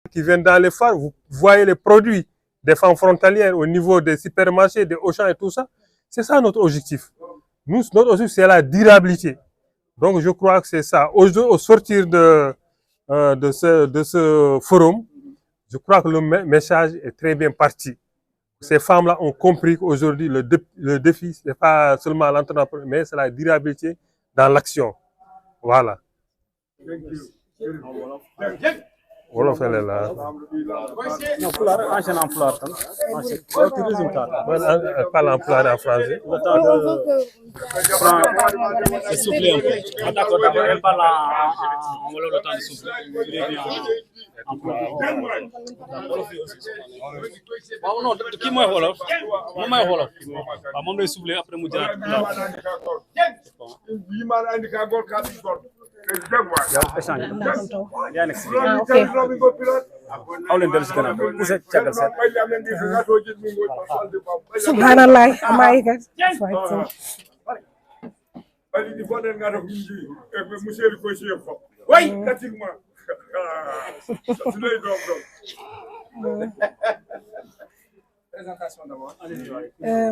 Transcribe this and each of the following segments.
qui viennent dans les phares, vous voyez les produits des femmes frontalières au niveau des supermarchés, des Auchan et tout ça. C'est ça notre objectif. Nous, notre objectif, c'est la durabilité. Donc, je crois que c'est ça. Au sortir de ce forum, je crois que le message est très bien parti. Ces femmes-là ont compris qu'aujourd'hui, le défi, ce n'est pas seulement l'entrepreneuriat, mais c'est la durabilité dans l'action. Voilà. Wolof la non pulaar enchaîne en pulaar tam enchaîne résultat parle en pulaar en français le temps de souffler un peu d'accord elle parle en wolof le temps de souffler il est bien en pulaar waaw non kii mooy wolof moom mooy wolof waaw moom lay souffler après mu jëlaat yow échange yaa nekk si aw leen dellu si gannaaw poussé càggal seet subhanallah amaika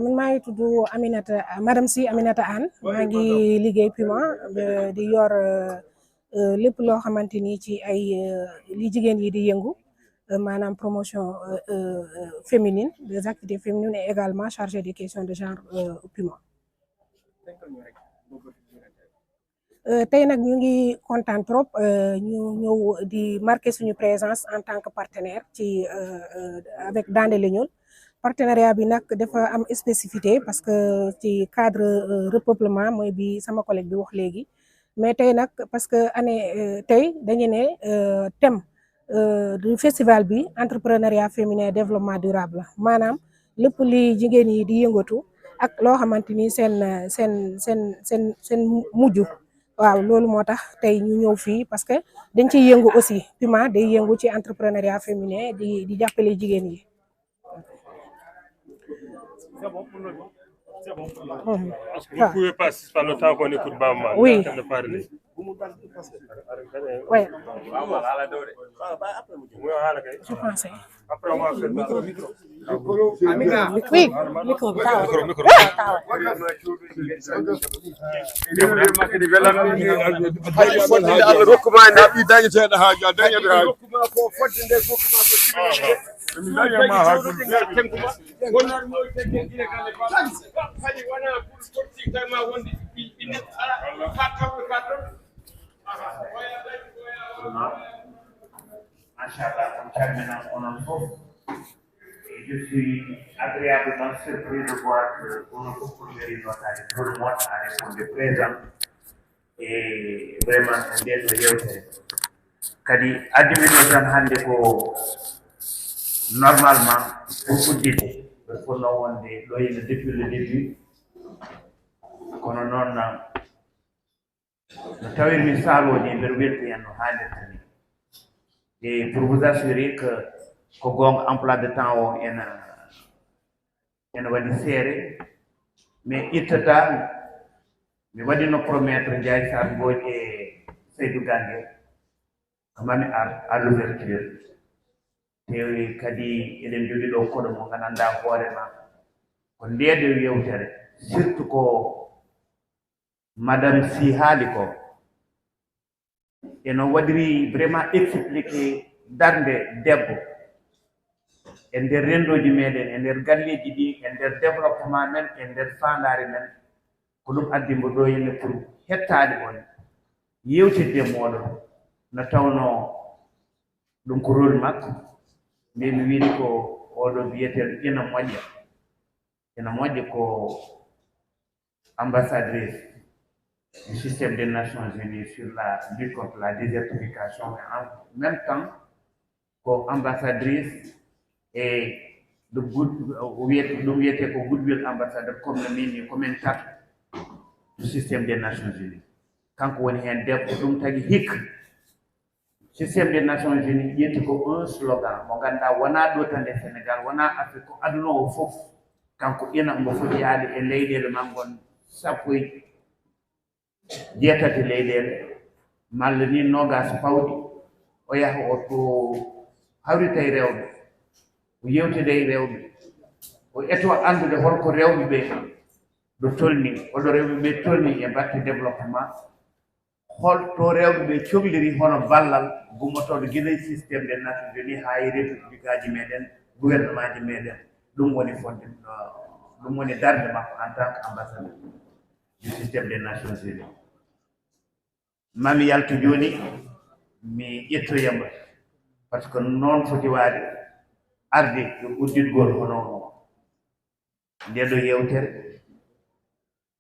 man maa ngi tudd Aminata madame Sy Aminata Anne maa ngi liggéey Puma di yor lépp loo xamante ni ci ay li jigéen yi di yëngu maanaam promotion féminine des activités féminines et également chargée des questions de genre Puma. tey nag ñu ngi kontaan trop ñu ñëw di marquer suñu présence en tant que partenaire ci avec Dande Leñol. Partenariat bi nag dafa am spécificité parce que ci cadre repeuplement mooy bi sama collègue bi wax léegi mais tey nag parce que année tey dañu ne thème du festival bi entrepreneuriat féminin développement durable la maanaam lépp li jigéen yi di yëngatu ak loo xamante ni seen mujj waaw loolu moo tax tey ñu ñëw fii parce que dañ ciy yëngu aussi Puma day yëngu ci entrepreneuriat féminin di jàppale jigéen yi. c'est bon. Vous pouvez passer par le temps qu'on écoute Bamba. Oui. De parler. Oui. Je pensais. Après, on va faire micro. Oui, micro. Je suis agréablement surpris de voir qu'on a beaucoup de notaires. Tout le monde a répondu présent et vraiment d'être réussi. Kadi adimino tan hande ko normalement pour uddite pour no wonde ɗo yino depuis le début kono noon no tawirmi saalode mbeɗa welti hen no haalirta ni et pour vous assurer que ko gonga emploi de temps o ene waɗi seere mais ittata mi waɗino promettre Ndiaye Sarr Mbodj e Seydou Gangue mami à l'ouverture te kadi eɗen jogui ɗo koɗo mo gandanɗa hoorema ko ndede yewtere surtout ko madame Sy haali ko eno waɗiri vraiment expliqué darde debbo e nder rendoji meɗen e nder galleji ɗi e nder développement men e nder fandare men ko ɗum addimbo ɗo henne pour hettade on yewtidde moɗon no tawno ɗum ko rôle makko nde mi wiide ko oɗo biyeteɗo ina moƴƴa ko ambassadrice du système des Nations Unies sur la lutte contre la désertification et en même temps ko ambassadrice et de wiyete ko goodwill ambassadeur comme no mini commen tatu du système des Nations Unies kanko woni hen debbo ɗum tagi hikka système des Nations Unies ƴetti ko un slogan mo ganduɗa wona ɗo tan e Sénégal wona Afrique ko aduna o fof kanko ina mbo foti yaade e leyɗele mangon sappo e jeetati leyɗele malla ni nogas pawɗi o yaha o to hawritay rewɓe o yewtide e rewɓe o eto andude holko rewɓe ɓe ɗo tolni holɗo rewɓe ɓe tolni e batte développement holto rewɓe ɓe cohliri hono ballal gummotoɗo guila systéme des nations unies ha e république aji meɗen gouvernement ji meɗen ɗum woni fonde ɗum woni darde makko en tant que ambassadeur du systéme des nations unies mami yalto joni mi ƴettoyama par ce que noon foti waade arde e udditgol hono ndeɗo yewtere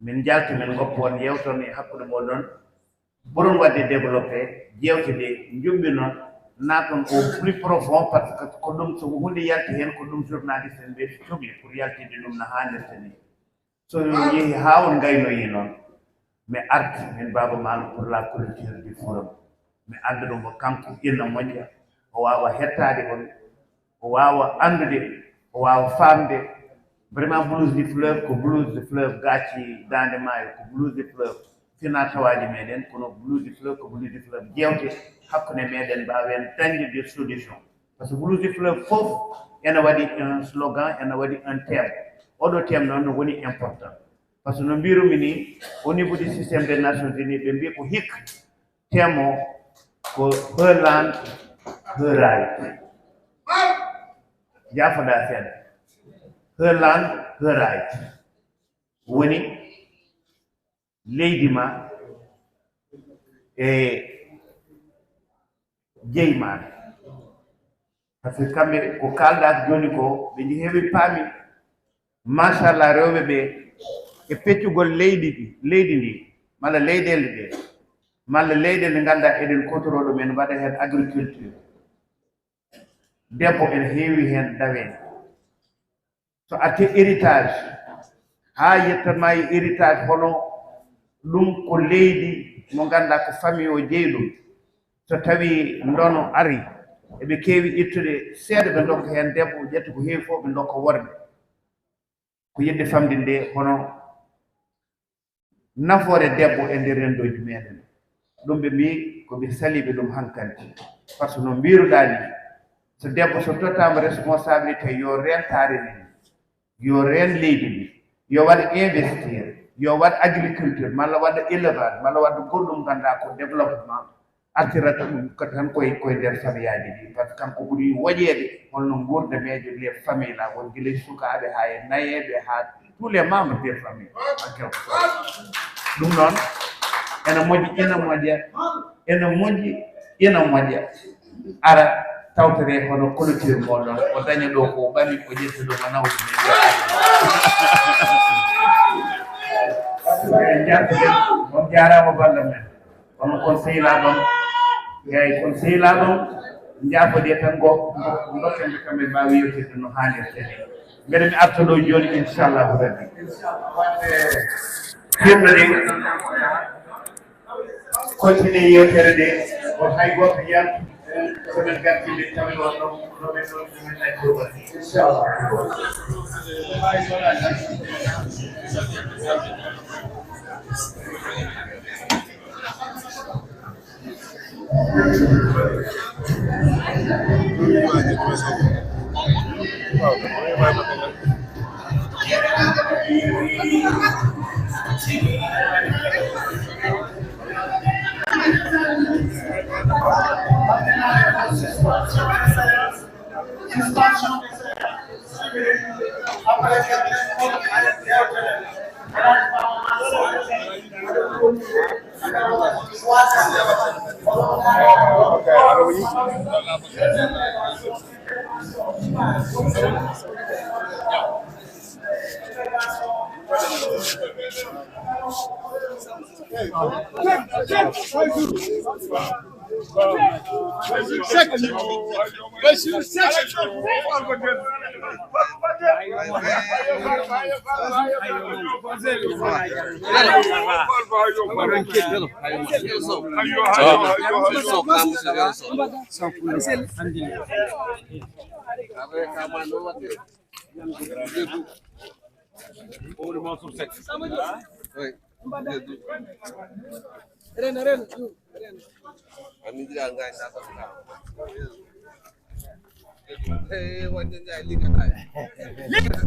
min jalti min goppo on yewton e hakkude moɗon ɓuron wadde développé jewte ɗe jumɓi noon naton au plus profond par ce que ko ɗum so hunde yalti hen ko ɗum journaliste en ɓe cohli pour yaltide ɗum no hannirta ni so yeehi ha on gaynoyi noon mi arti min Baba Malo pour la culture du forum mi anda ɗum ko kanko inna moƴƴa o wawa hettade on o wawa andude o wawa famde vraiment blues du fleuve ko blues du fleuve gacci dande maayo ko blues du fleuve fina tawaji meɗen kono blues du fleuve ko blues du fleuve jewte hakkude meɗen mbawen dañde des solutions par ce que blues du fleuve fof ene waɗi un slogan ene waɗi un thème oɗo thème noon woni important par ce que no mbirumi ni au niveau du système des nations unies ɓe mbi ko hikka thème o ko her land her right jafoɗa seeɗa her land her right woni leydi ma e jeyi ma par ce que kamɓe ko kalɗa joni ko ɓe heewi paami machallah rewɓe ɓe e peccugol leydi ndi malla leyɗele ɗe malla leyɗe nde ganduɗa eɗen kotoroɗo men waɗa hen agriculture debbo ene heewi hen daweede so arte héritage ha yettanma e héritage hono ɗum ko leydi mo ganduɗa ko famille o jeeyi ɗum so tawi ndono ari eɓe keewi ittude seeɗa ɓe dokka hen debbo ƴetta ko heewi fof ɓe dokka worde ko yidde famde nde hono nafoore debbo e nder rendoji meɗen ɗum ɓe mbi koɓe saliɓe ɗum hankkandi par ce que no mbiruɗa ni so debbo so tottama responsabilité yo rentare ni yo ren leydi ndi yo waɗa investir yo waɗa agriculture malla waɗa élevage malla waɗa goɗɗum ganduɗa ko développement artirata ɗum ko tan koye nder famille ɗi par ce que kanko ɓuuri woƴede holno gurdameje les famille la won guila sukaɓe ha e nayeɓe ha tous les membres des familles en quelque sorte ɗum noon ene moƴƴi ene moƴƴi ina moƴƴa ara tawtere hono clôture moɗon o daña ɗo ko ɓami o ƴetta ɗo ma nawde men jartuɗen on jarama balla men kono kon sehilaɓam eyyi kon sehilaɓam jaafoɗe tan dokken ɓe kamɓe mbawi yewtirde no hannirte ni mbeɗa mi arta ɗo joni inchallahu rabbi firnde ɗe continue yewtere nde on hay goto yaltu somin gartide tawi on ɗoɓe ɗo ɗumen ajjoɓa inchallah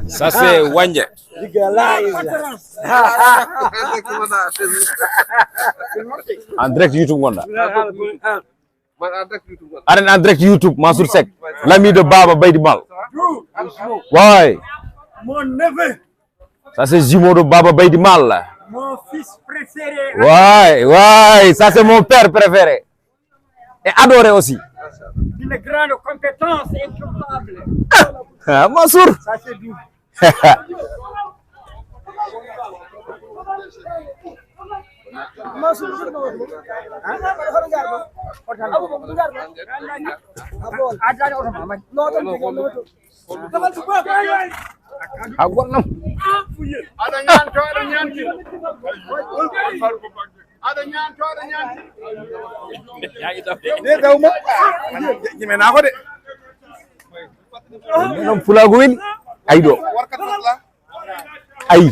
Ça c'est Wanje. En direct YouTube Gonda. En direct YouTube Mansour Seck, l'ami de Baba Baydi Mal. Ouais. Mon neveu. Ça c'est jumeau de Baba Baydi Mal. Mon fils préféré. Ouais, ça c'est mon père préféré. Et adoré aussi. D'une grande compétence incroyable. Ah, Mansour. Ça c'est bien. Agwanam. Pulago win aydo ay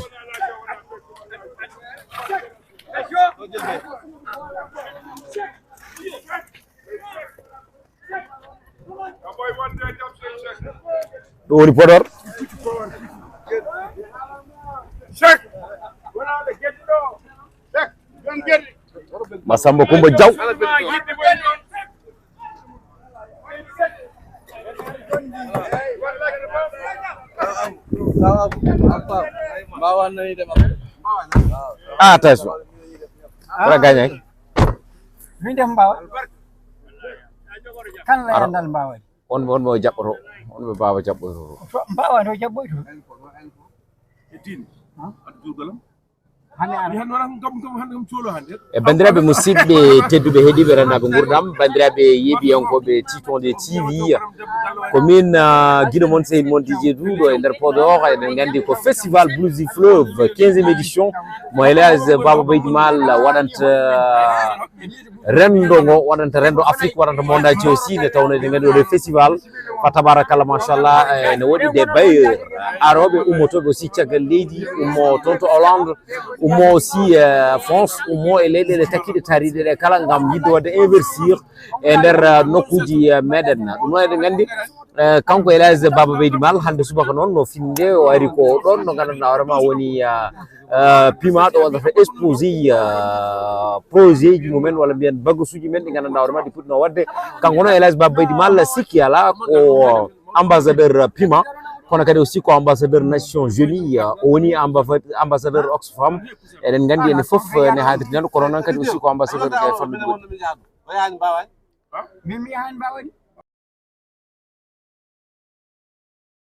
do woni Podor Masamba Kumba Jaw attention wala gagné Ni def Mbawa. Kan la yandal Mbawa. on mo jabboto on be baba jabboto Mbawa do jabboyto. e bandiraɓe musidɓe tedduɓe heeɗiɓe rennaɓe gurdam bandiraɓe yeeɓiyankoɓe Titonde TV komin guiɗo moon sehil moon DJ Duuɗo e nder Podor eɗen gandi ko festival Blues du Fleuve 15e édition mo Elhadji Baba Baydi Mal waɗanta rendo ngo waɗanta rendo Afrique waɗanta mondaji aussi nde tawno eɗen gandi oɗo festival fa tabarakallah machallah ne waɗi des bailleurs aroɓe ummotoɓe aussi caggal leydi ummo toon to Hollande ummo aussi France ummo e leyɗele takkiɗe taariɗe ɗe kala gam yidde wadde investir e nder nokkuji meɗen ɗum noon eɗen gandi kanko Elhadji Baba Baydi Mal hande subaka noon no finde o ari ko ɗon no gandanɗa vraiment woni pima ɗo waɗata exposé projet ji mumen walla mbiyen bagasuji men ɗi gandanɗa vraiment ɗi puɗɗino wadde kanko noon Elhadji Baba Baydi Mal sikki ala ko ambassadeur pima kono kadi aussi ko ambassadeur Nations Unies o woni ambassadeur Oxfam eɗen gandi ene foof ne haadirti nan kono noon kadi aussi ko ambassadeur des famille Mimi han Mbawa.